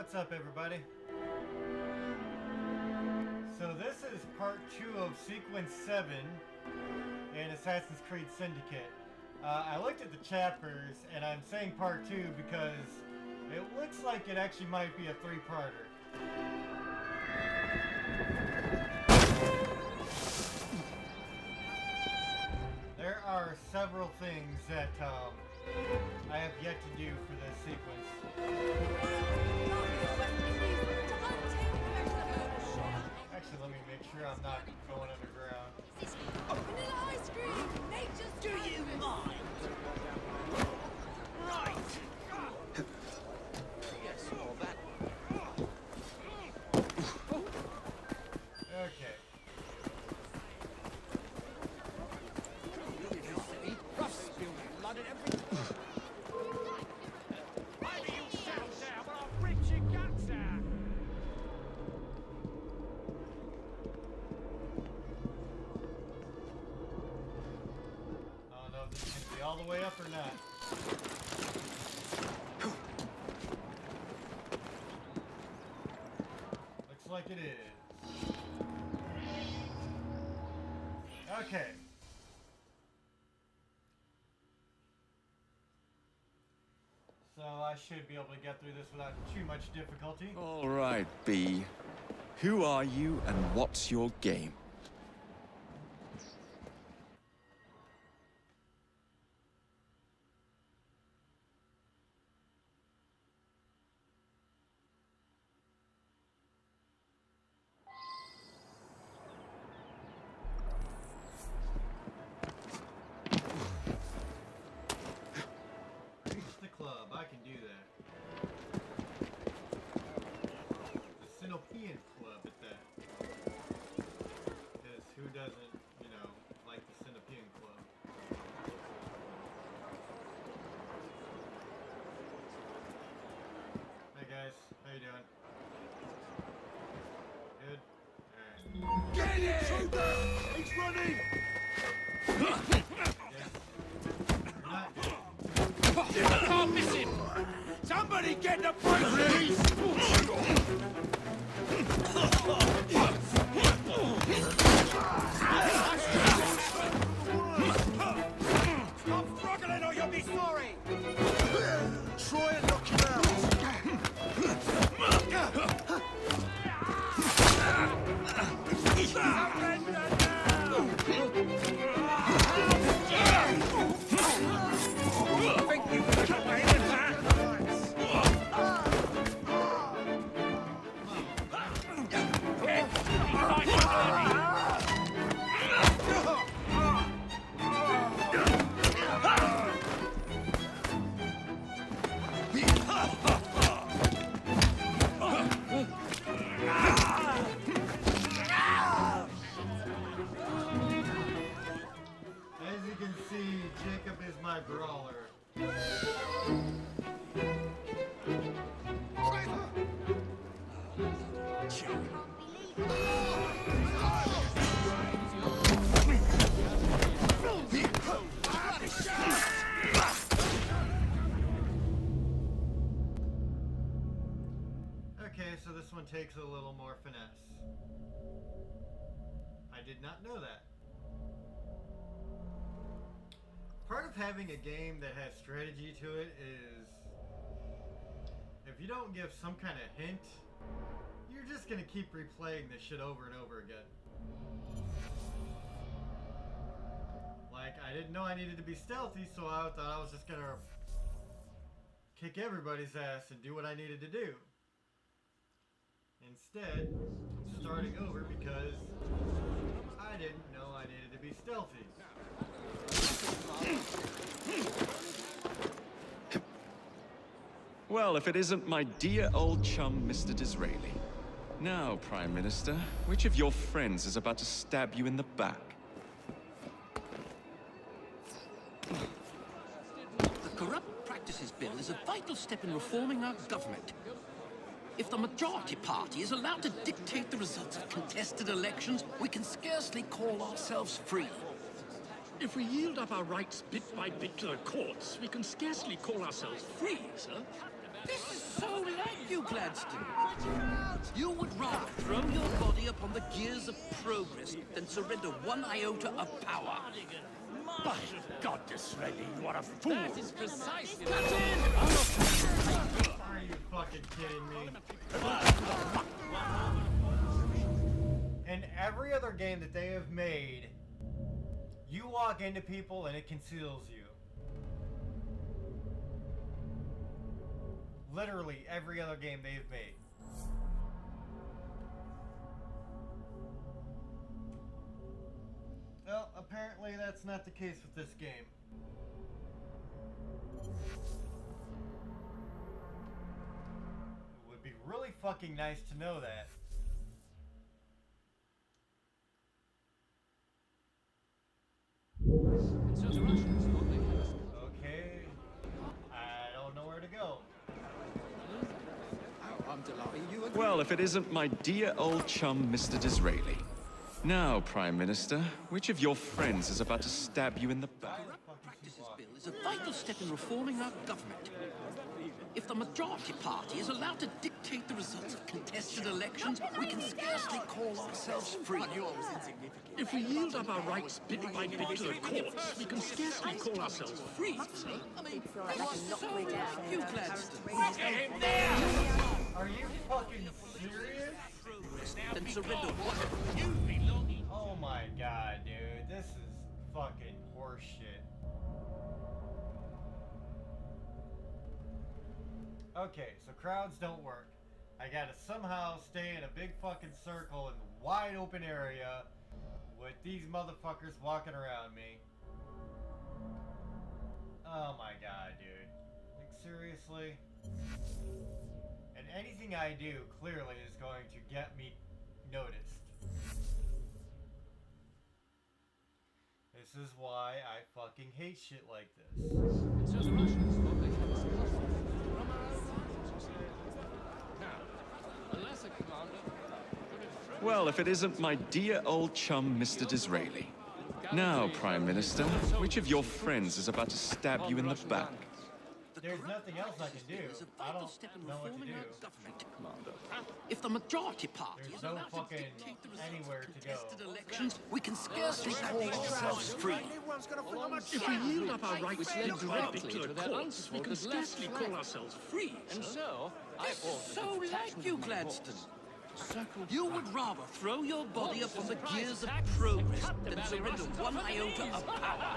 What's up, everybody? So this is part 2 of sequence 7 in Assassin's Creed Syndicate. I looked at the chapters and I'm saying part 2 because it looks like it actually might be a 3-parter. There are several things that I have yet to do for this sequence. Actually, let me make sure I'm not going underground. Vanilla ice cream! Nature's do you mind? Right! Yes, all that. Okay. Rough spilled blood and everything. Maybe you settle down when I rip your guts out. I don't know if this is going to be all the way up or not. Looks like it is. Okay. So I should be able to get through this without too much difficulty. All right, B. Who are you and what's your game? Reach the club. I can do that. The Syndicate club at that. Because who doesn't, you know, like the Syndicate club? Hey guys, how you doing? Good? Alright. Get it! He's running! Yes. You're not good. I can't miss him! Somebody get the brake release! Stop struggling or you'll be sorry! Try and knock him out! Surrender now! I think you can cut my head back! As you can see, Jacob is my brawler. Okay, so this one takes a little more finesse. I did not know that. Part of having a game that has strategy to it is if you don't give some kind of hint, you're just gonna keep replaying this shit over and over again. Like, I didn't know I needed to be stealthy, so I thought I was just gonna kick everybody's ass and do what I needed to do. Instead, starting over because I didn't know I needed to be stealthy. Well, if it isn't my dear old chum, Mr. Disraeli. Now, Prime Minister, which of your friends is about to stab you in the back? The Corrupt Practices Bill is a vital step in reforming our government. If the majority party is allowed to dictate the results of contested elections, we can scarcely call ourselves free. If we yield up our rights bit by bit to the courts, we can scarcely call ourselves free, sir. This is so like you, Gladstone. You would rather throw your body upon the gears of progress than surrender one iota of power. By God, Disraeli, you are a fool! That is precisely Are you fucking kidding me? In every other game that they have made, you walk into people and it conceals you. Literally every other game they've made. Well, apparently that's not the case with this game. It would be really fucking nice to know that. Okay. I don't know where to go. Well, if it isn't my dear old chum, Mr. Disraeli. Now, Prime Minister, which of your friends is about to stab you in the back? Practices Bill is a vital step in reforming our government. If the majority party is allowed to dictate the results of contested elections, we can scarcely call ourselves free. If we yield up our rights bit by bit to the courts, we can scarcely call ourselves free. I mean, so like you, Gladstone. Are you fucking serious? Then surrender what? Oh my god, dude. This is fucking horseshit. Okay, so crowds don't work. I gotta somehow stay in a big fucking circle in a wide open area with these motherfuckers walking around me. Oh my god, dude. Like, seriously? And anything I do clearly is going to get me noticed. This is why I fucking hate shit like this. Well, if it isn't my dear old chum, Mr. Disraeli. Now, Prime Minister, which of your friends is about to stab you in the back? There's nothing else I can do. I don't know what to do. If the majority party There's is no allowed to fucking dictate the results anywhere of to contested go. elections, we can scarcely call ourselves free. If we yield up our rights bit by bit to the courts, we can scarcely call ourselves free. And so, I This is ordered so a like detachment you, of my Gladstone. force. You would rather throw your body What upon a the surprise gears of attack progress and cut the than Valley surrender Russians one off at the iota knees. of power.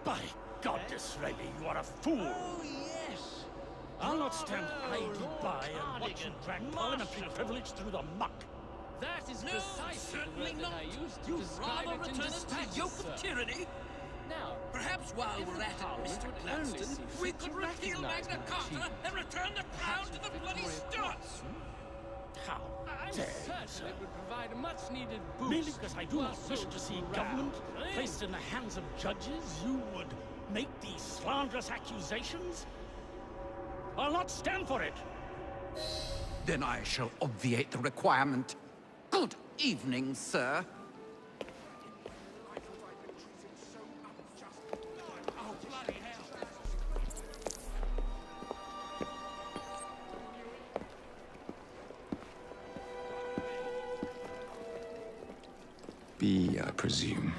By God, Disraeli, you are a fool! Oh, yes. I'll not stand idly by and watch you drag parliamentary privilege through the muck. That is No, precisely the certainly word not. that I used to You'd describe rather it in return us to the dispatches, yoke sir. of tyranny? Now, Perhaps while if we're the at it, Parliament Mr. would only Gladstone, see we fit to could repeal recognise Magna my Carta achievement. and return the crown to the bloody Stuarts. How I'm dare you, certain sir? it would provide a much-needed boost. Merely because I do to our not wish to social see morale. government placed in the hands of judges, you would make these slanderous accusations? I'll not stand for it! Then I shall obviate the requirement. Good evening, sir. B, I presume.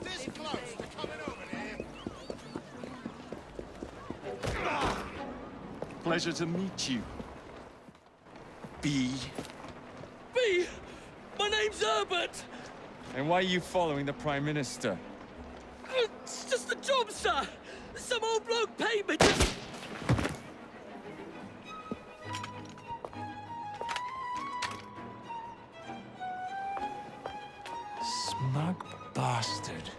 This close to coming over here! Pleasure to meet you. B. B! My name's Herbert! And why are you following the Prime Minister? It's just the job, sir! Some old bloke paid me to... Smug bastard.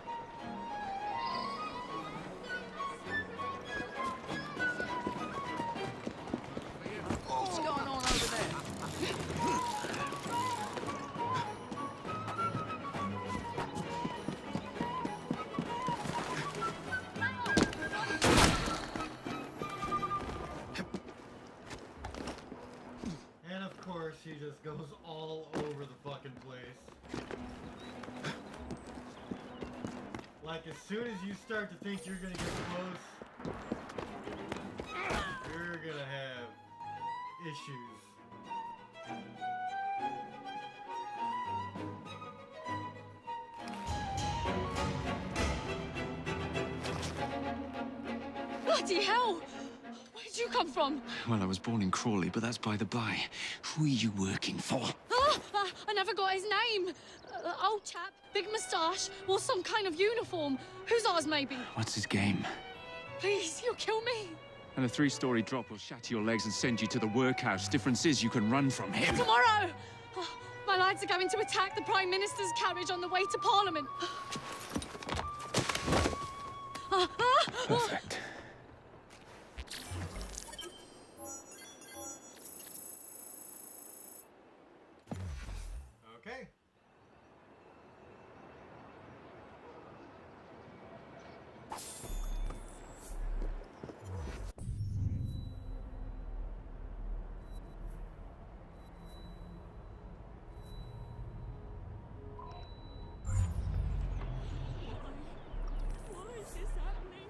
What's going on over there? Like, as soon as you start to think you're gonna get close, you're gonna have issues. Bloody hell! Where did you come from? Well, I was born in Crawley, but that's by the by. Who are you working for? I never got his name. Old chap, big moustache, wore some kind of uniform. Who's ours, maybe? What's his game? Please, you'll kill me. And a 3-story drop will shatter your legs and send you to the workhouse. Difference is you can run from him. Tomorrow! My lads are going to attack the Prime Minister's carriage on the way to Parliament. Perfect. Okay. Why is this happening?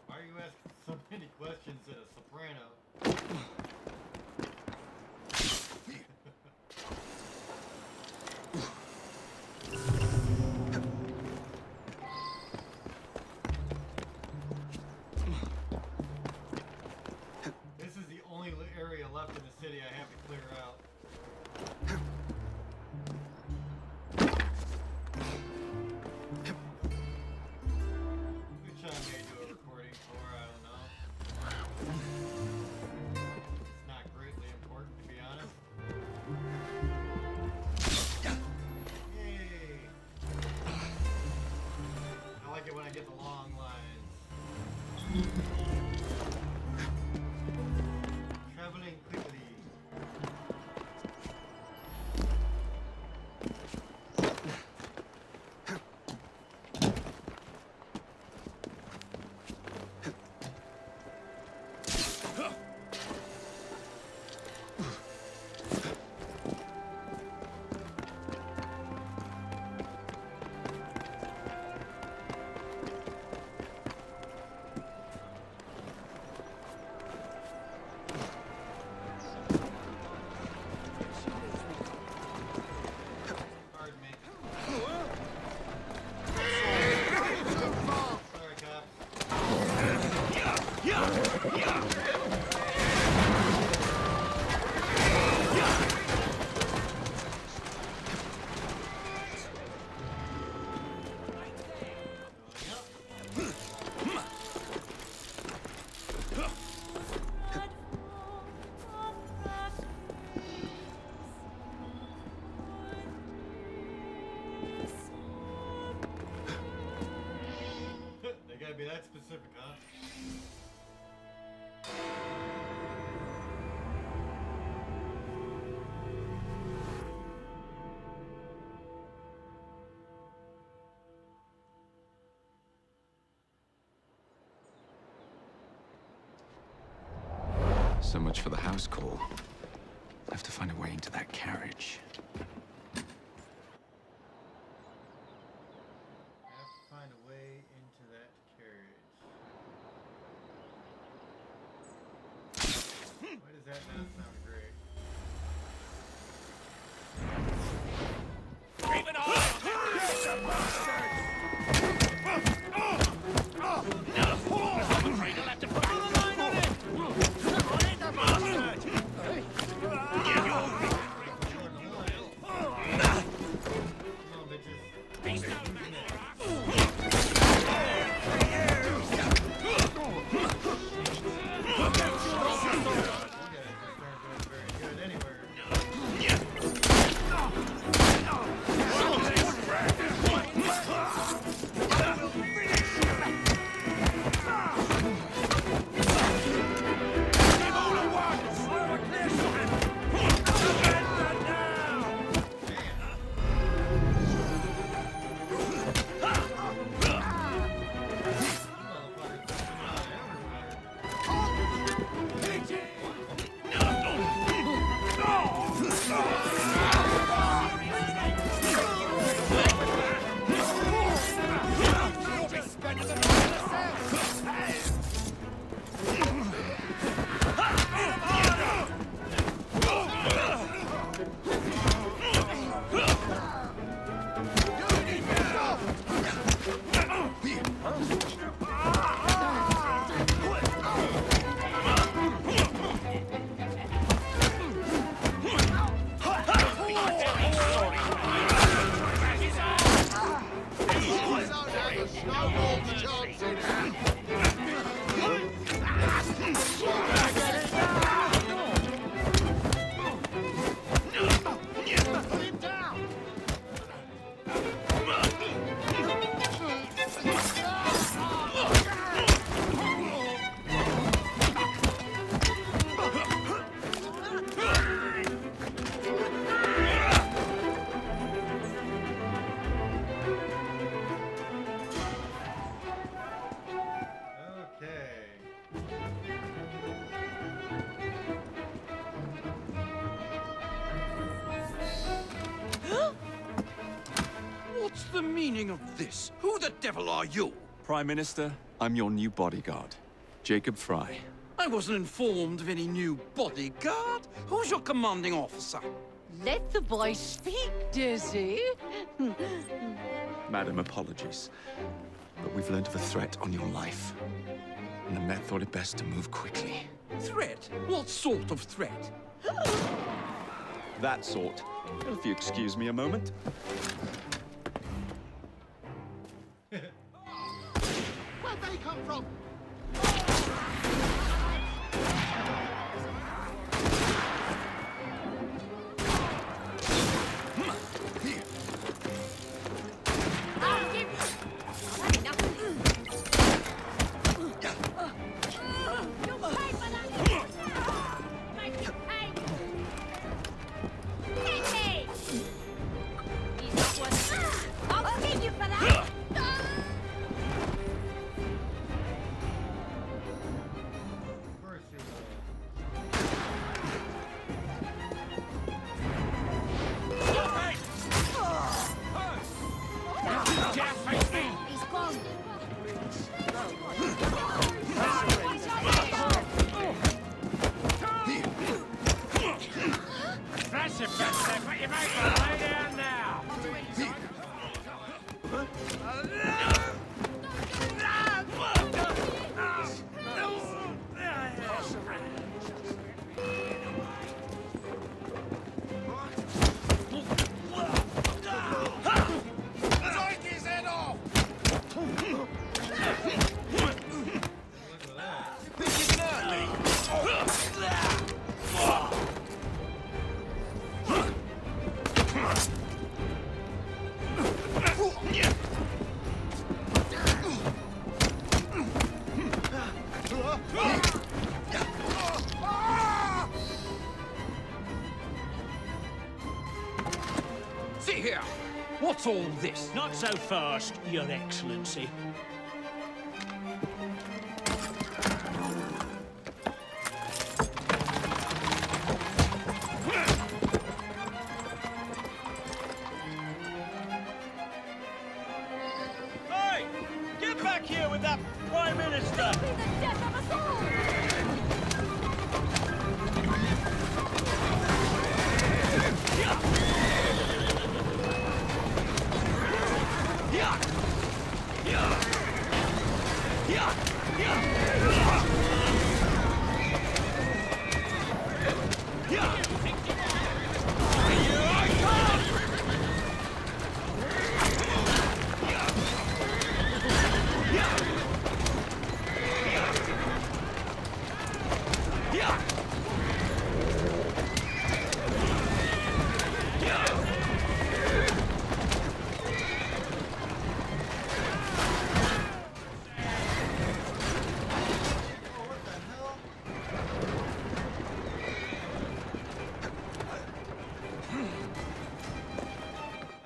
Why are you asking so many questions in a soprano? This is the only area left in the city I have to clear out. Which I may do a recording for, I don't know. It's not greatly important, to be honest. Yay! I like it when I get the long lines. Traveling quickly. Pardon me. Sorry, cops. They gotta be that specific, huh? So much for the house call. I have to find a way into that carriage. I have to find a way into that carriage. Why does that not sound great? Come on, bitches. the meaning of this? Who the devil are you? Prime Minister, I'm your new bodyguard, Jacob Fry. I wasn't informed of any new bodyguard. Who's your commanding officer? Let the boy speak, Dizzy. Madam, apologies. But we've learned of a threat on your life. And the Met thought it best to move quickly. Threat? What sort of threat? That sort. If you excuse me a moment. Where'd they come from? I'll give you. I've had enough of you. You'll pay for that. Make you pay. Hit me. He's not one. I'll give you for that. Of course you will. He's gone. That's it, that's what you make her lay down now. Take his head off! See here. What's all this? Not so fast, Your Excellency. Hey! Get back here with that Prime Minister! Be the death of us all.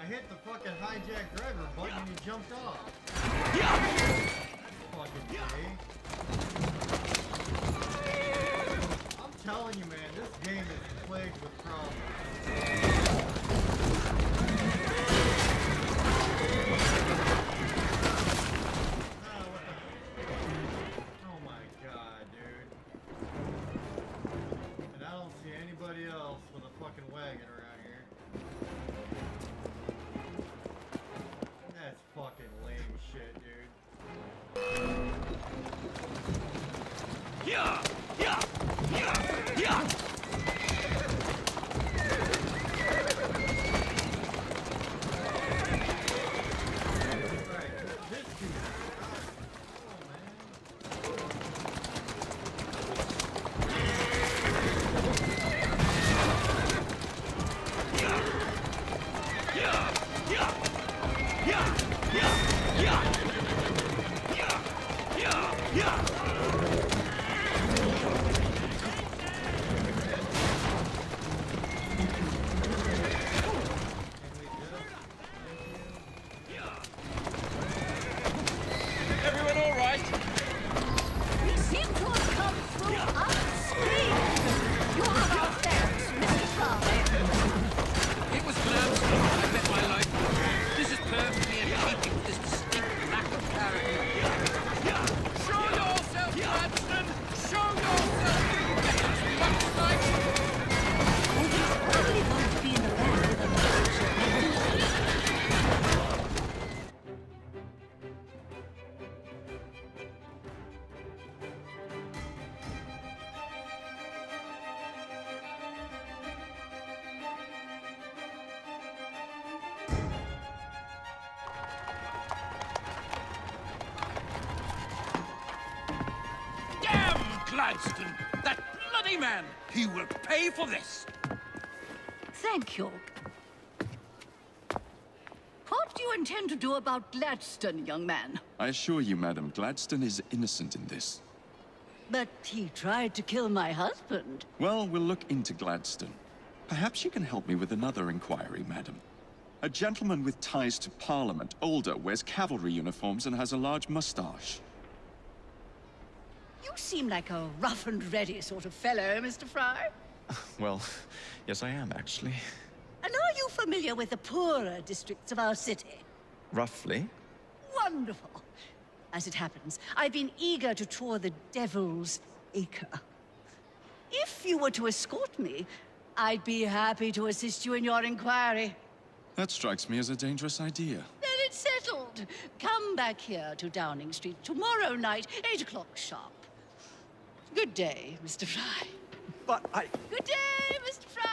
I hit the fucking hijack driver button and he jumped off. Fucking gay. I'm telling you, man, this game is plagued with problems. Oh my god, dude. And I don't see anybody else with a fucking wagon around here. That's fucking lame shit, dude. Gladstone! That bloody man! He will pay for this! Thank you. What do you intend to do about Gladstone, young man? I assure you, Madam, Gladstone is innocent in this. But he tried to kill my husband. Well, we'll look into Gladstone. Perhaps you can help me with another inquiry, Madam. A gentleman with ties to Parliament, older, wears cavalry uniforms and has a large mustache. You seem like a rough and ready sort of fellow, Mr. Fry. Well, yes I am, actually. And are you familiar with the poorer districts of our city? Roughly. Wonderful. As it happens, I've been eager to tour the Devil's Acre. If you were to escort me, I'd be happy to assist you in your inquiry. That strikes me as a dangerous idea. Then it's settled. Come back here to Downing Street tomorrow night, 8 o'clock sharp. Good day, Mr. Fry. But I... Good day, Mr. Fry.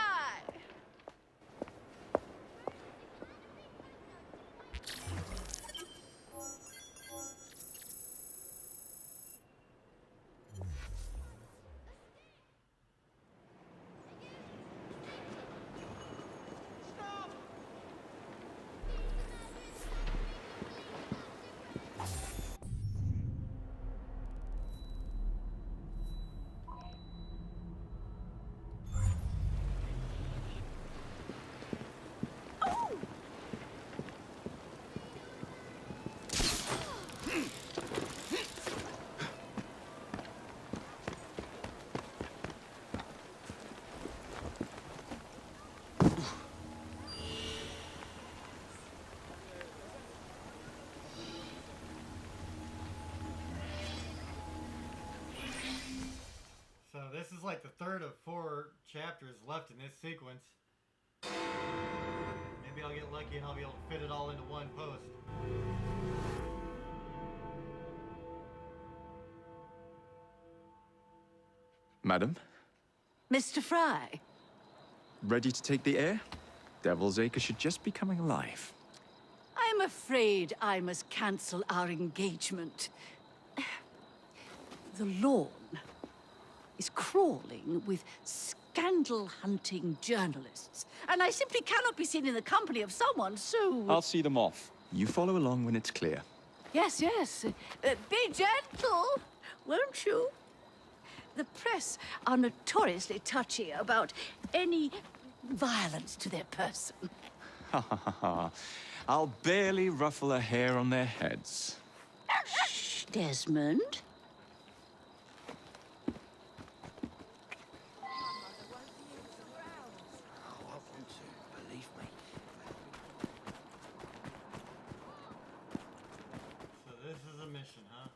So this is like the third of 4 chapters left in this sequence. Maybe I'll get lucky and I'll be able to fit it all into one post. Madam? Mr. Fry. Ready to take the air? Devil's Acre should just be coming alive. I'm afraid I must cancel our engagement. The lawn is crawling with scandal-hunting journalists, and I simply cannot be seen in the company of someone so... I'll see them off. You follow along when it's clear. Yes, yes. Be gentle, won't you? The press are notoriously touchy about any violence to their person. Ha ha ha ha. I'll barely ruffle a hair on their heads. Shh, Desmond. So this is a mission, huh?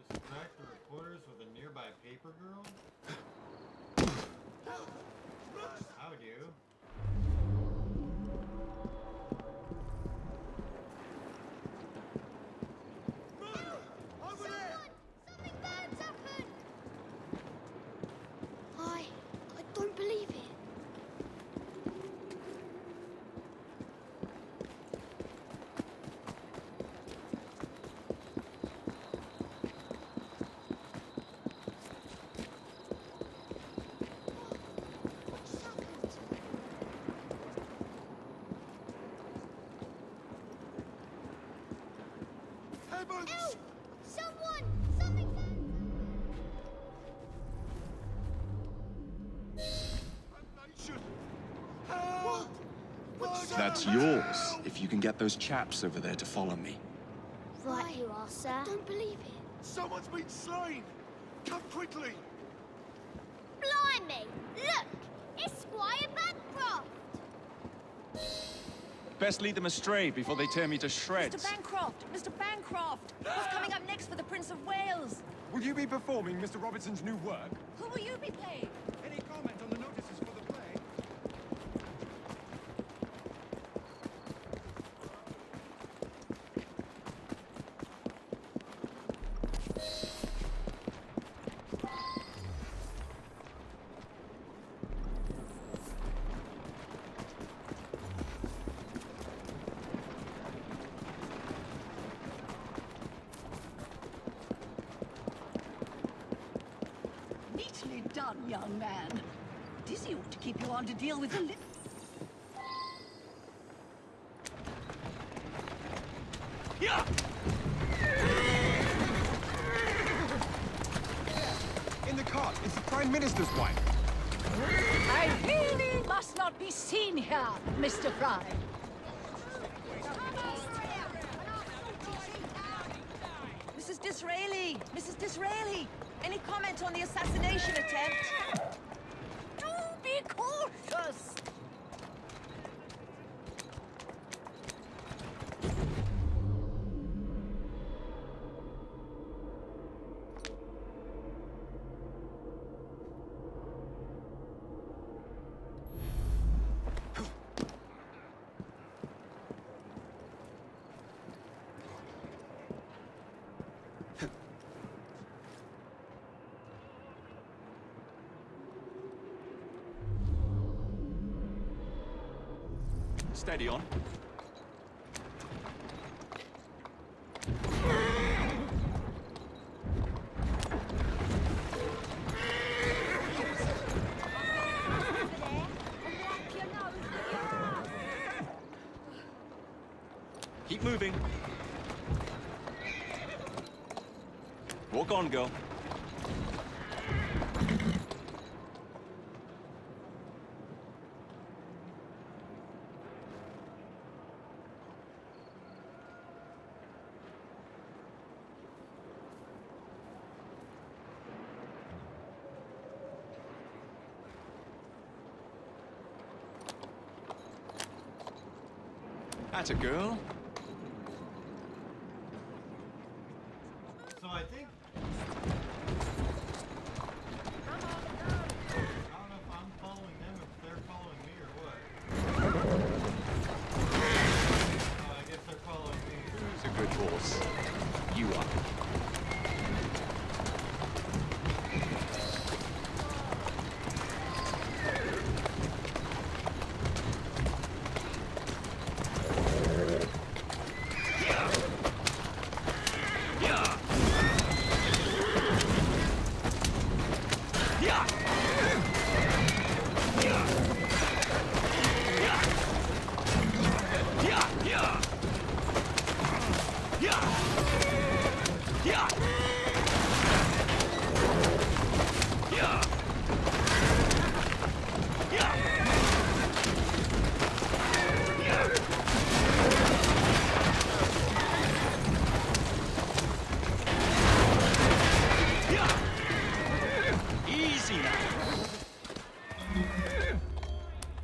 Distract the reporters with a nearby paper girl? How do you? I don't believe it. Heavens! Help! Someone! Something! Nation! Help! That's yours, if you can get those chaps over there to follow me. Right you are, sir. I don't believe it. Someone's been slain! Come quickly! Blimey! Look! It's Squire Bancroft! Best lead them astray before they tear me to shreds. Mr. Bancroft! Mr. Bancroft! What's coming up next for the Prince of Wales? Will you be performing Mr. Robertson's new work? Who will you be playing? Any comment on the notices for the play? Neatly done, young man. Dizzy ought to keep you on to deal with the lip. Yeah! In the cart, it's the Prime Minister's wife. I really must not be seen here, Mr. Prime. Mrs. Disraeli! Mrs. Disraeli! Any comment on the assassination attempt? Do be cautious. Steady on. Keep moving. Walk on, girl. That's a girl. So I think... I don't know if I'm following them, if they're following me, or what. Oh, I guess they're following me. Who's a good horse? You are. Easy now.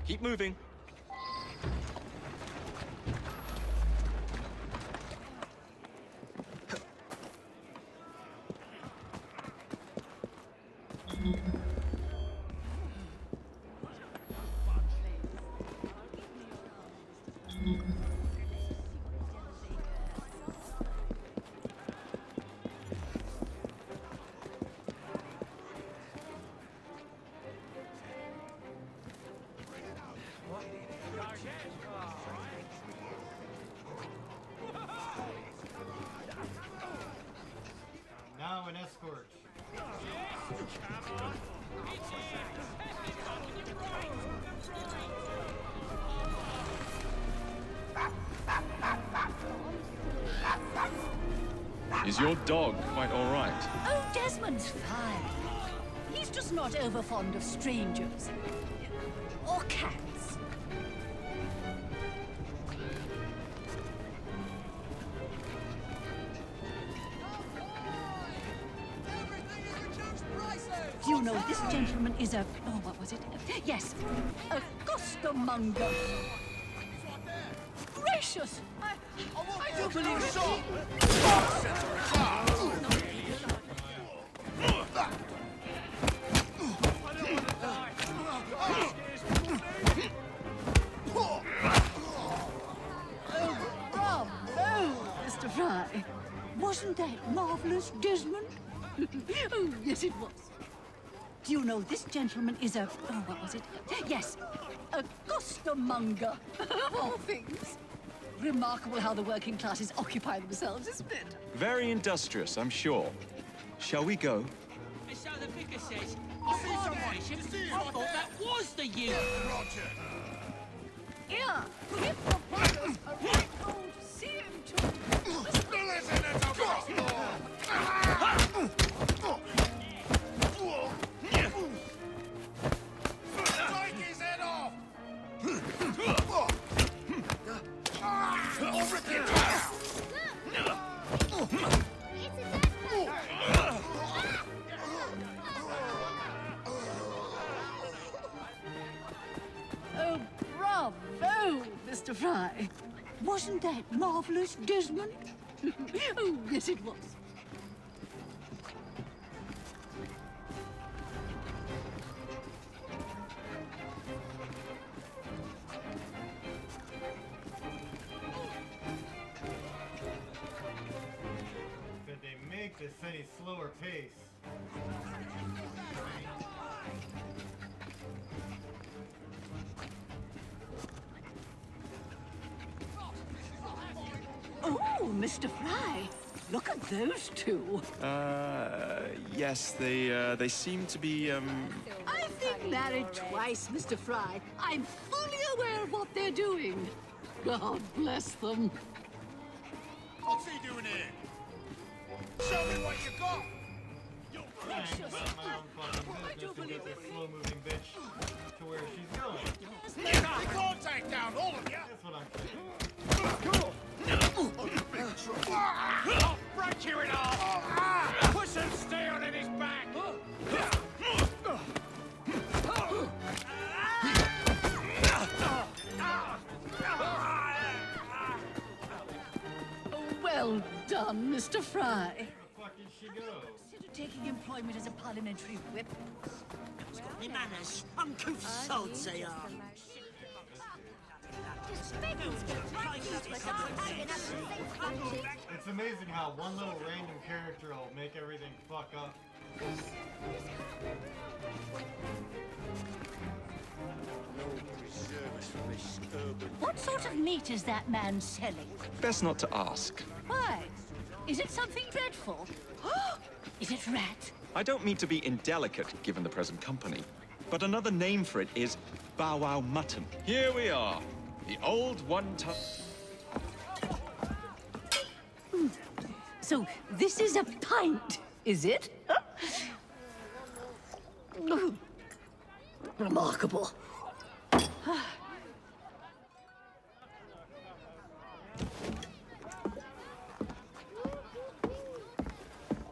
Keep moving. Now an escort. Is your dog quite all right? Oh, Desmond's fine. He's just not over fond of strangers. Or cats. You know, this gentleman is a... Oh, what was it? Yes, a costermonger. Gracious! I do believe it. Mr. Fry. Wasn't that marvelous, Desmond? Oh, yes, it was. Do you know this gentleman is a... Oh, what was it? Yes, a costermonger, of all things. Remarkable how the working classes occupy themselves, isn't it? Very industrious, I'm sure. Shall we go? So the vicar says, I thought that was the youth. Roger. Yeah, if the brothers a right old see him to... Take his head off! I'll rip it Oh, bravo, Mr. Fry. Wasn't that marvelous, Desmond? Oh, yes, it was. Could they make this any slower pace? Oh, Mr. Fry, look at those two. Yes, they seem to be, I've been married twice, Mr. Fry. I'm fully aware of what they're doing. God bless them. What's he doing here? Show me what you got! I ain't about my own fucking business to get this slow-moving bitch to where she's going. You can't take down all of you! That's what I'm saying. Oh, you big trouble! I'll break you in half! Put some steel in his back! Well done, Mr. Fry. Where the fuck did she go? Consider taking employment as a parliamentary whip. Me manners, uncouth sods they are. It's amazing how one little random character will make everything fuck up. What sort of meat is that man selling? Best not to ask. Why? Is it something dreadful? Is it rat? I don't mean to be indelicate, given the present company, but another name for it is bow wow mutton. Here we are, the old one-ton... So this is a pint, is it? Remarkable.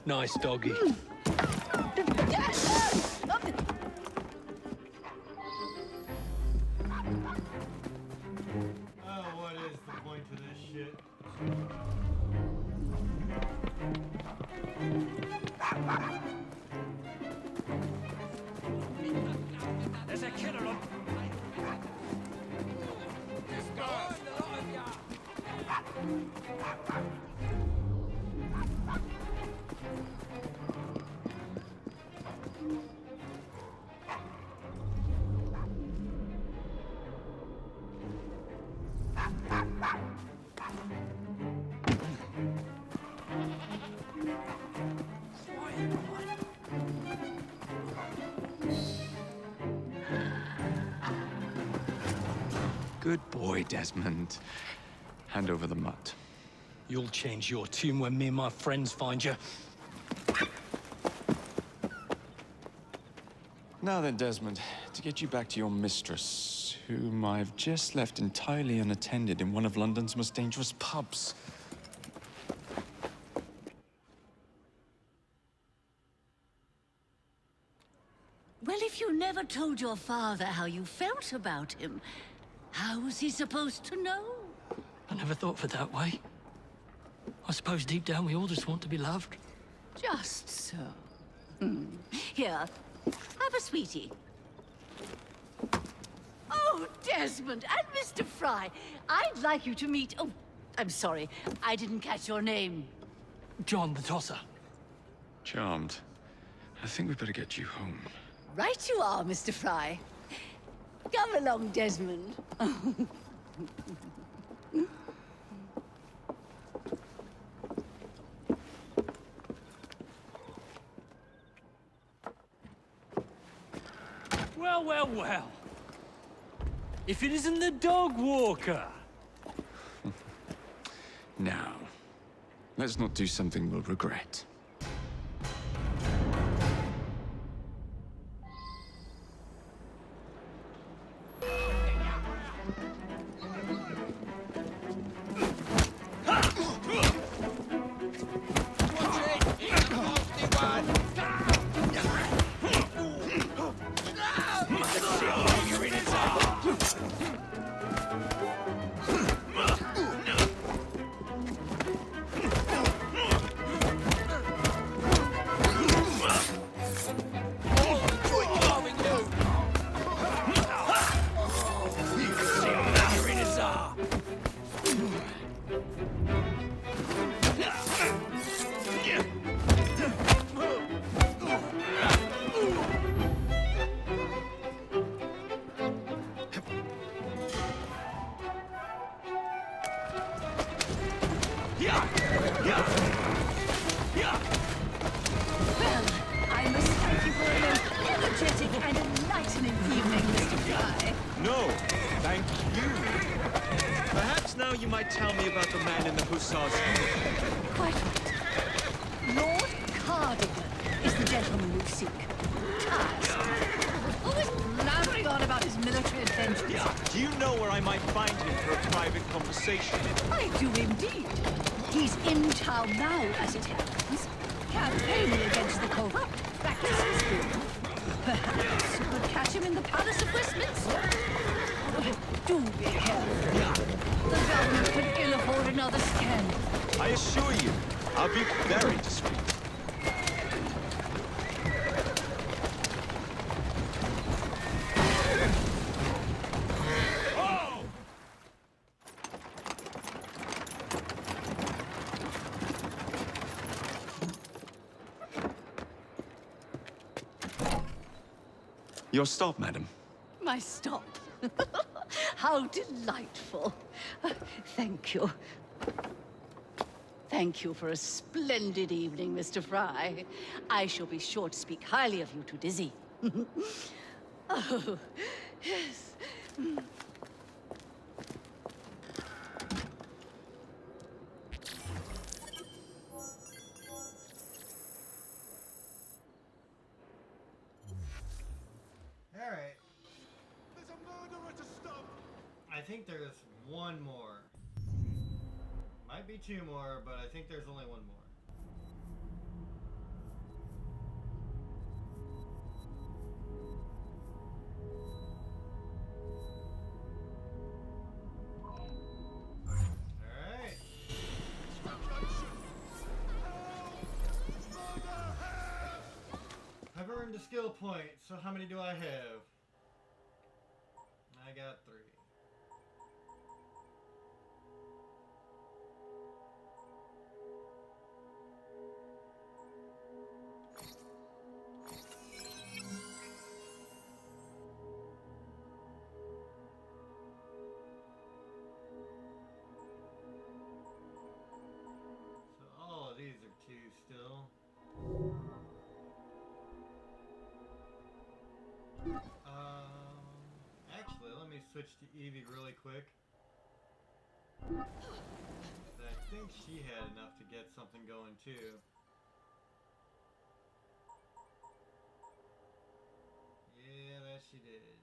Nice doggy. Oh, what is the point of this shit? There's a killer on... Good boy, Desmond. Hand over the mutt. You'll change your tune when me and my friends find you. Now then, Desmond, to get you back to your mistress, whom I've just left entirely unattended in one of London's most dangerous pubs. Well, if you never told your father how you felt about him, how was he supposed to know? And Never thought of it that way. I suppose deep down we all just want to be loved. Just so. Here, have a sweetie. Oh, Desmond and Mr. Fry, I'd like you to meet... Oh, I'm sorry, I didn't catch your name. John the Tosser. Charmed. I think we better get you home. Right you are, Mr. Fry. Come along, Desmond. Well, well, well. If it isn't the dog walker. Now, let's not do something we'll regret. Well, I must thank you for a most energetic and enlightening evening, Mr. Fry. No, thank you. Perhaps now you might tell me about the man in the hussar's uniform. Quite right. Lord Cardigan is the gentleman you seek. Task. Always blabbering on about his military adventures. Do you know where I might find him for a private conversation? I do indeed. He's in town now, as it happens. Campaigning against the corrupt practices bill. Perhaps you could catch him in the Palace of Westminster. Do be careful. The government could ill afford another scandal. I assure you, I'll be very discreet. Your stop, madam. My stop. How delightful. Thank you. Thank you for a splendid evening, Mr. Fry. I shall be sure to speak highly of you to Dizzy. Oh, yes. Alright. There's a murderer to stop! I think there's one more. Might be two more, but I think there's only one more. Alright. I've earned a skill point, so how many do I have? I got 3. So all of these are 2 still. Actually, let me switch to Evie really quick. I think she had enough to get something going too. Yeah, that she did.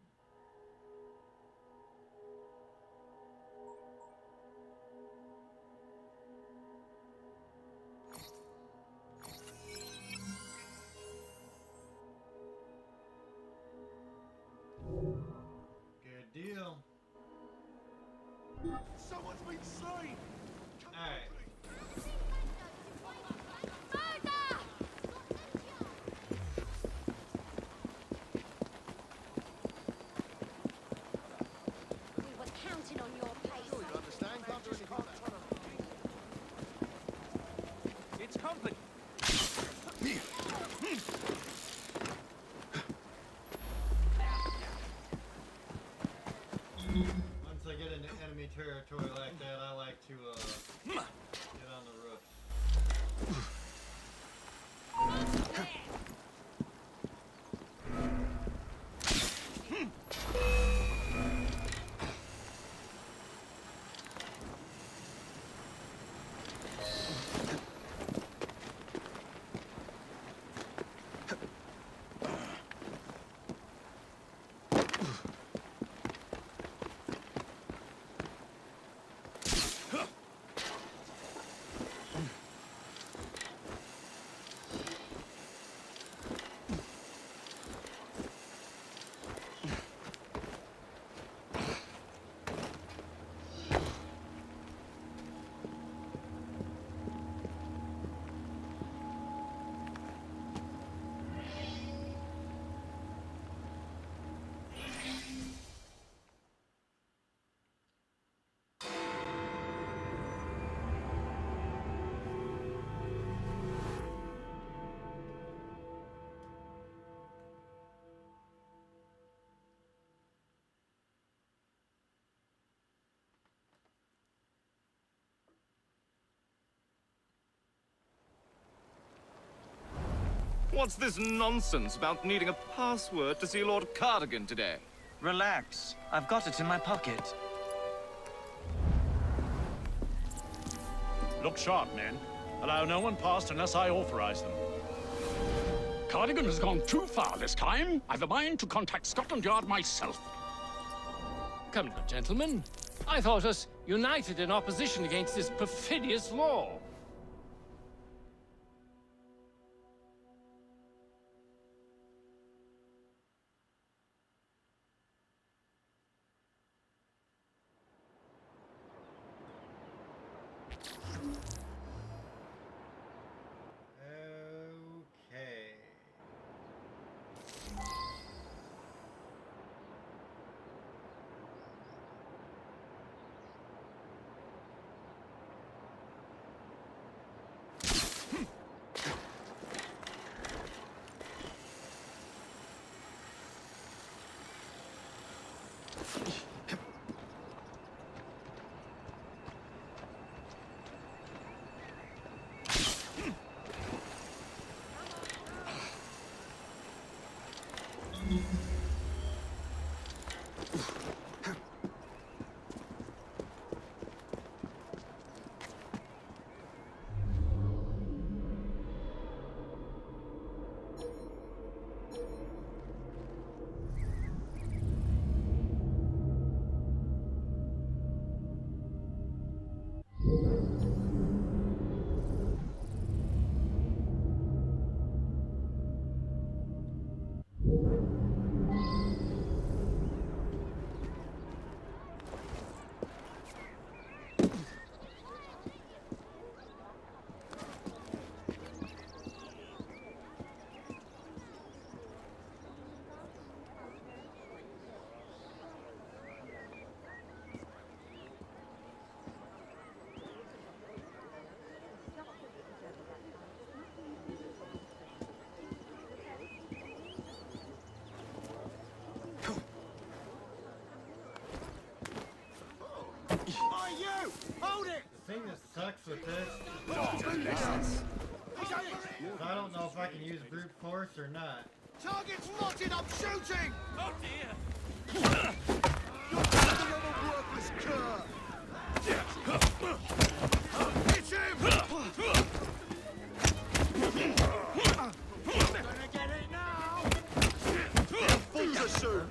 Good deal. Someone's been slain! company. Once I get into enemy territory like that, I like to get on the roof. What's this nonsense about needing a password to see Lord Cardigan today? Relax. I've got it in my pocket. Look sharp, men. Allow no one past unless I authorize them. Cardigan has gone too far this time. I've a mind to contact Scotland Yard myself. Come now, gentlemen. I thought us united in opposition against this perfidious law. Okay. Hey, you! Hold it! The thing that sucks with this is I don't know if I can use brute force or not. Target's spotted! I'm shooting! Oh dear! You're nothing of a worthless cur! Hit him! Gonna get it now! Fools are soon!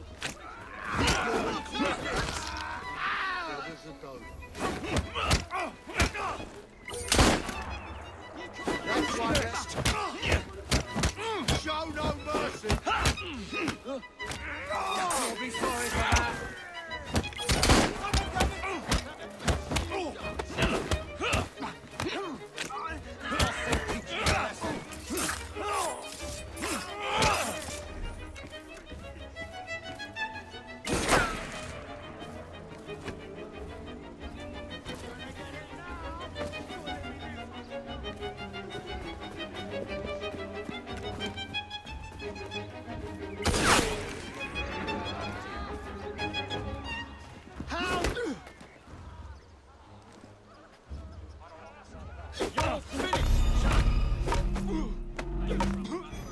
That's my best! Show no mercy! You'll be sorry for that! You're finished,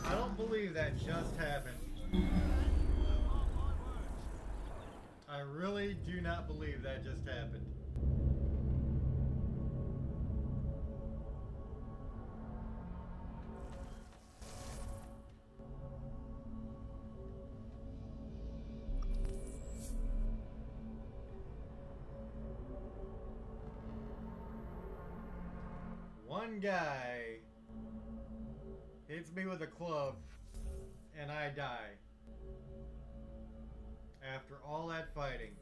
I don't believe that just happened. I really do not believe that just happened. One guy hits me with a club and I die. After all that fighting.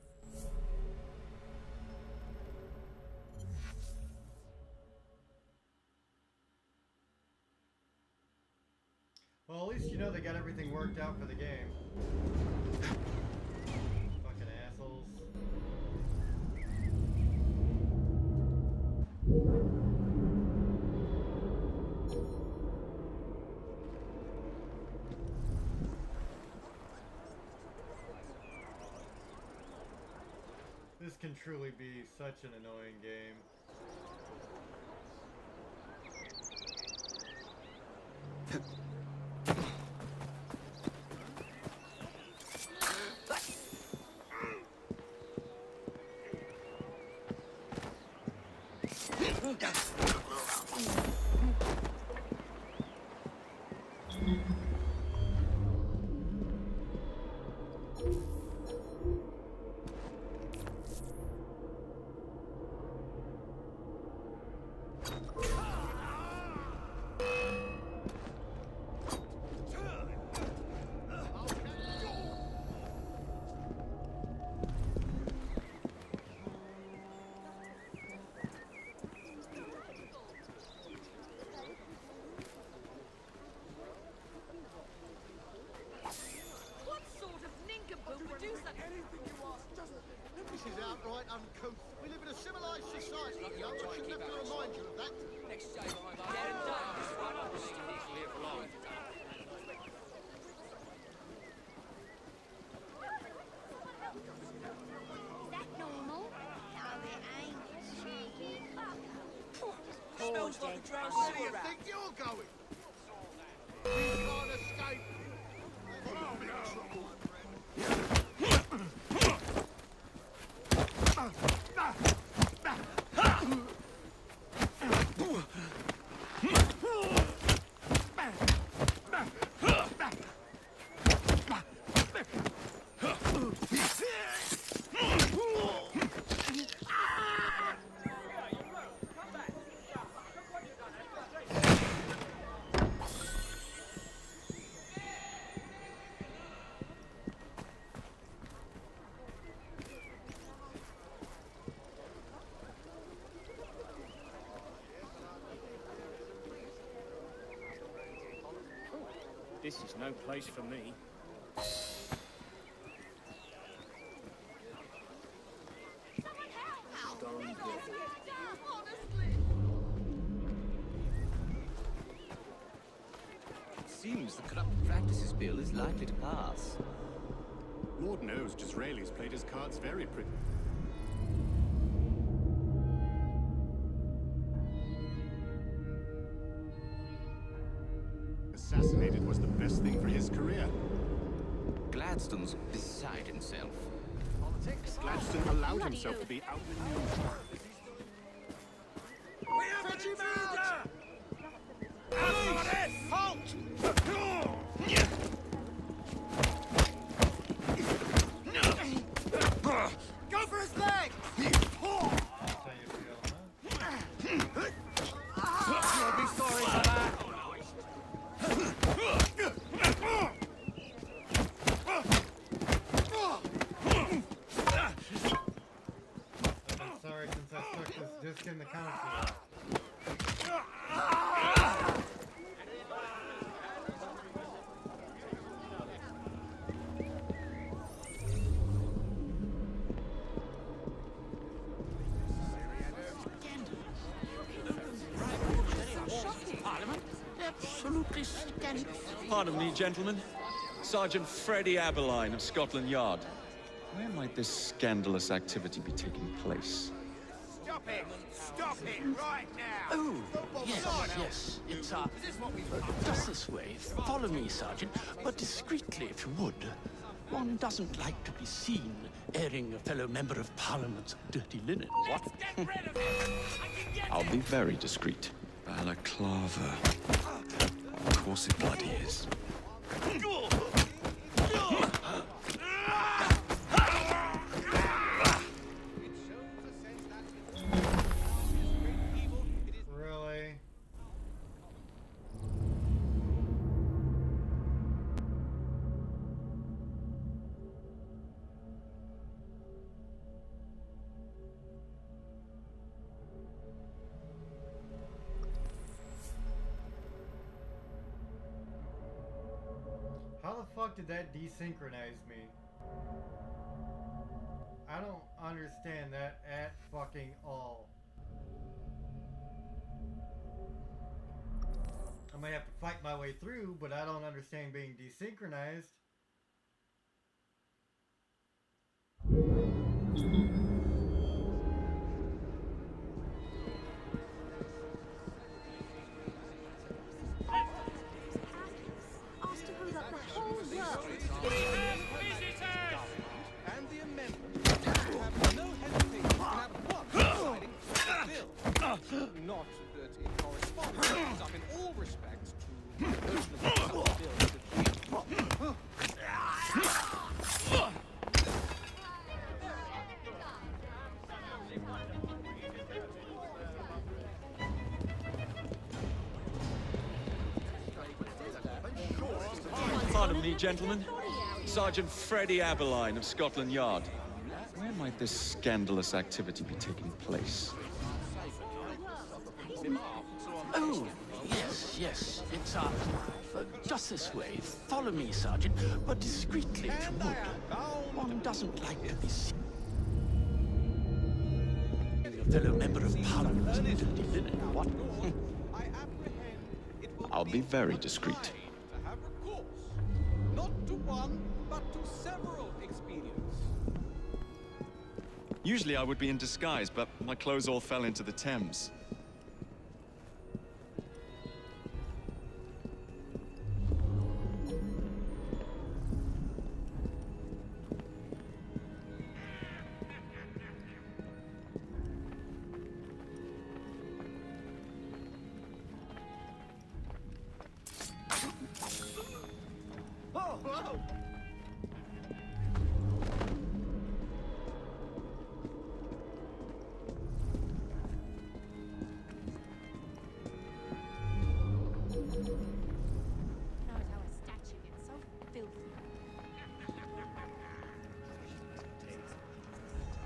Well, at least you know they got everything worked out for the game. Fucking assholes. This can truly be such an annoying game. This is outright uncouth. We live in a civilized society, you know. I shouldn't have to remind you of that. Next day, I'm done. This one up will live long. Is that normal? No, it ain't. Smells like a drowned Where do sewer you rat. think you're going? You can't escape. I'm in trouble. This is no place for me. It seems the corrupt practices bill is likely to pass. Lord knows Disraeli's played his cards very pretty. Assassinated was the best thing for his career. Gladstone's beside himself. Gladstone allowed himself to be outmaneuvered. We have an intruder! Halt! Go for his leg! That's how you feel, huh? You'll be sorry for that. I'm sorry since I stuck this disc in the console. Absolutely scandalous. Pardon me, gentlemen. Sergeant Freddie Aberline of Scotland Yard. Where might this scandalous activity be taking place? Stop Stop it! Stop it right now! Oh, yes. It's, just this way. Follow me, Sergeant, but discreetly, if you would. One doesn't like to be seen airing a fellow member of Parliament's dirty linen, what? I'll be very discreet. Balaclava. Of course it bloody is. Really? How the fuck did that desynchronize me? I don't understand that at fucking all. I might have to fight my way through, but I don't understand being desynchronized. And the amendment have no hesitation in at once deciding the bill. Not that it corresponds up in all respects to the version of the bill that we... Pardon me, gentlemen. Sergeant Freddie Aberline of Scotland Yard. Where might this scandalous activity be taking place? Oh, yes. It's, just this way. Follow me, Sergeant, but discreetly, if you would. One doesn't like to be seen a fellow member of Parliament's dirty linen, what? I'll be very discreet. to have recourse, not to one, but to several expedients. Usually I would be in disguise, but my clothes all fell into the Thames.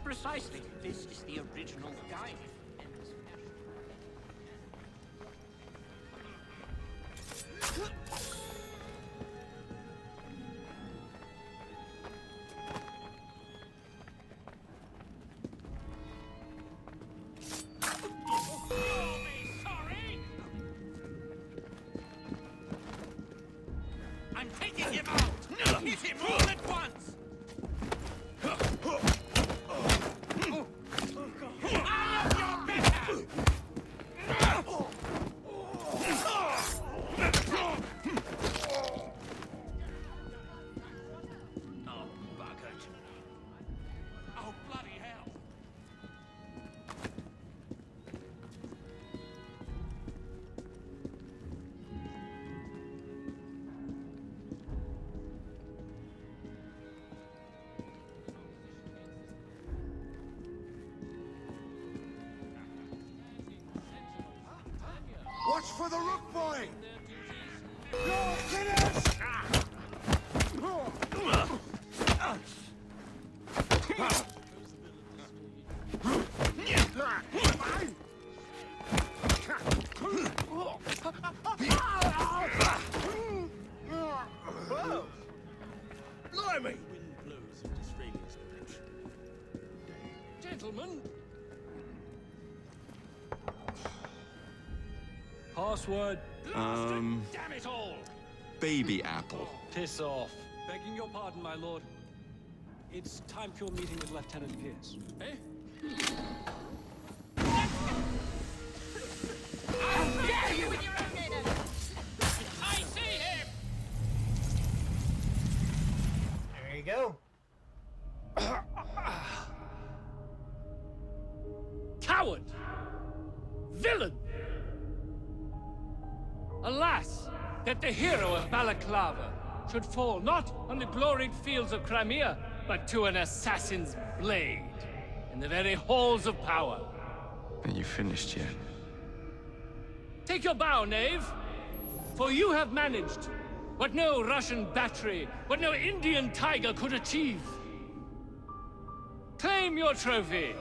Precisely. This is the original guide. I'm taking him out! Hit him all at once! Watch for the rook boy! Go, killers! Whoa! Blimey! Wind blows in Disraeli's direction. Gentlemen. Password. Um, Damn it all! Baby apple. Piss off. Begging your pardon, my lord. It's time for your meeting with Lieutenant Pierce. Eh? Alas, that the hero of Balaclava should fall not on the gloried fields of Crimea, but to an assassin's blade in the very halls of power. Are you finished yet? Take your bow, knave, for you have managed what no Russian battery, what no Indian tiger could achieve. Claim your trophy,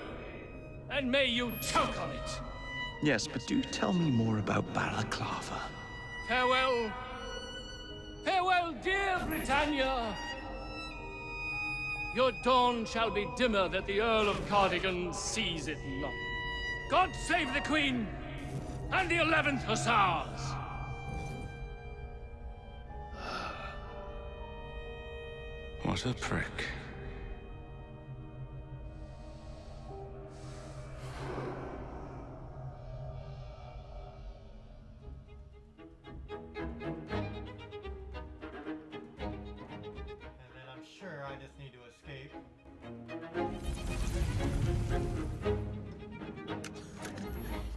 and may you choke on it. Yes, but do tell me more about Balaclava. Farewell. Farewell, dear Britannia. Your dawn shall be dimmer that the Earl of Cardigan sees it not. God save the Queen and the 11th Hussars. What a prick. And then I'm sure I just need to escape.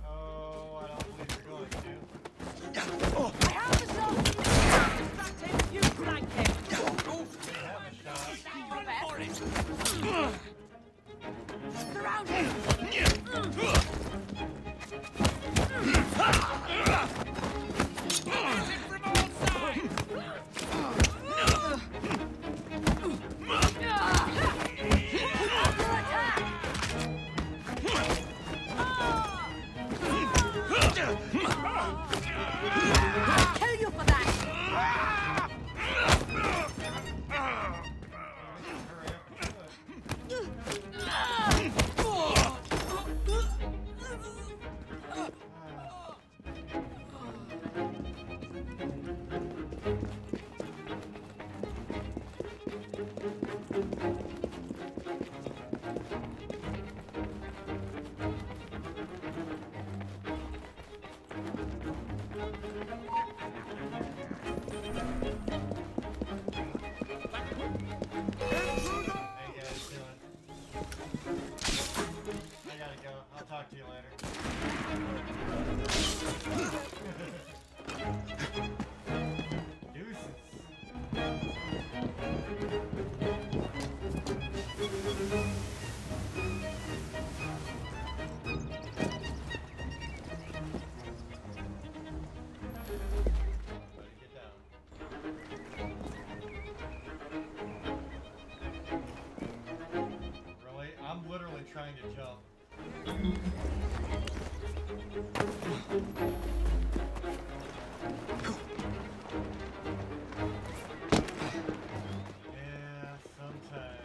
Oh, I don't believe you're going to. I have the shot! Distract him, you flank him! They have a shot. Surround him! Kill you for that! How you guys doing? I gotta go. I'll talk to you later. Deuces. Better get down. Really? I'm literally trying to jump. Yeah, sometimes.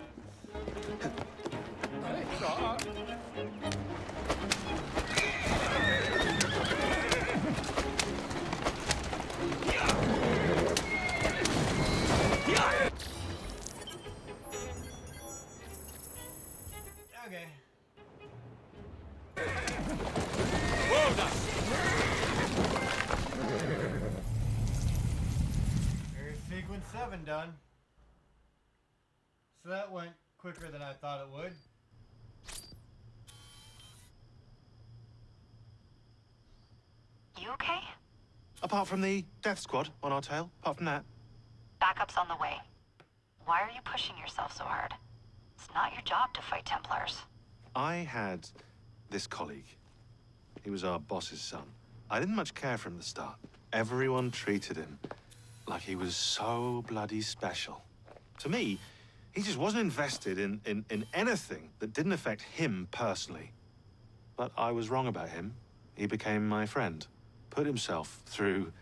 Okay. There's sequence 7 done. So that went quicker than I thought it would. You okay? Apart from the death squad on our tail, apart from that. Backup's on the way. Why are you pushing yourself so hard? It's not your job to fight Templars. I had this colleague. He was our boss's son. I didn't much care for him at the start. Everyone treated him like he was so bloody special. To me, he just wasn't invested in anything that didn't affect him personally. But I was wrong about him. He became my friend, put himself through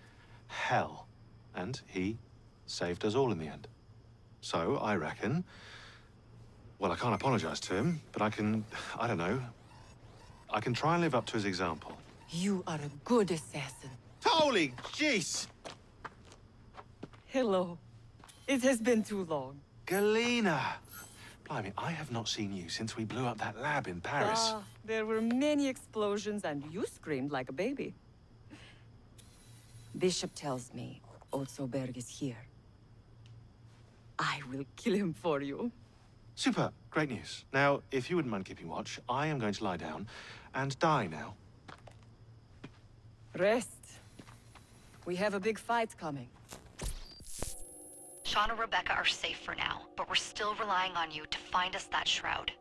hell, and he saved us all in the end. So I reckon, well, I can't apologize to him, but I can try and live up to his example. You are a good assassin. Holy jeez! Hello. It has been too long. Galena! Blimey, I have not seen you since we blew up that lab in Paris. There were many explosions and you screamed like a baby. Bishop tells me Otsoberg is here. I will kill him for you. Super, great news. Now, if you wouldn't mind keeping watch, I am going to lie down and die now. Rest. We have a big fight coming. Sean and Rebecca are safe for now, but we're still relying on you to find us that shroud.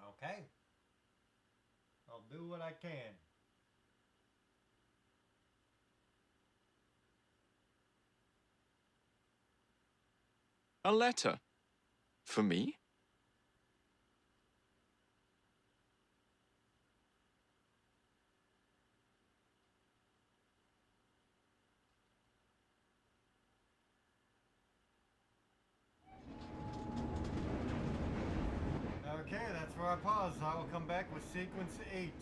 Okay. I'll do what I can. A letter? For me? Okay, that's where I pause. I will come back with sequence 8.